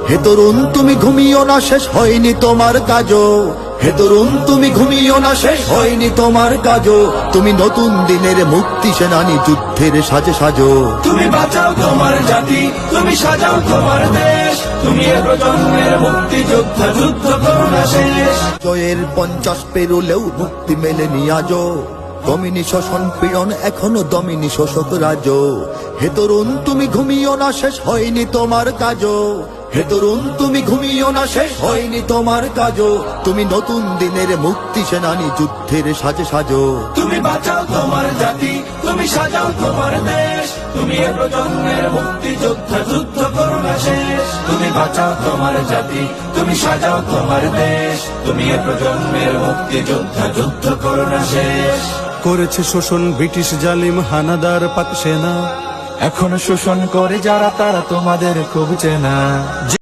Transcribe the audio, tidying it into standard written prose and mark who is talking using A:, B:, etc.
A: হে তরুণ তুমি ঘুমিও না, শেষ হয়নি তোমার কাজও। হে তরুণ তুমি ঘুমিও না, শেষ হয়নি তোমার কাজও। তুমি নতুন দিনের মুক্তি সেনানী, যুদ্ধের সাজে সাজো।
B: তুমি বাঁচাও তোমার জাতি, তুমি সাজাও তোমার দেশ, তুমি এ প্রজন্মের মুক্তি যোদ্ধা, যুদ্ধ করো না শেষ।
A: জয়ের 50 পেরোলেও মুক্তি মেলেনি আজও। দমিনী শোষণ পীড়ন এখনো দমিনী শোষক রাজ। হে তরুণ তুমি ঘুমিও না, শেষ হয়নি তোমার কাজও। হে তরুণ তুমি ঘুমিও না, শেষ হয়নি তোমার কাজও। তুমি নতুন দিনের মুক্তি সেনানী, যুদ্ধের সাজে সাজো।
B: তুমি বাঁচাও তোমার জাতি, তুমি সাজাও তোমার দেশ, তুমি এ প্রজন্মের মুক্তি যোদ্ধা, যুদ্ধ করো না শেষ। তুমি বাঁচাও তোমার জাতি, তুমি সাজাও তোমার দেশ, তুমি এ প্রজন্মের মুক্তি যোদ্ধা, যুদ্ধ করো না শেষ।
C: করেছে শোষণ ব্রিটিশ জালিম হানাদার পাক সেনা,
B: এখন শোষণ করে যারা, তারা তোমাদের খুব চেনা।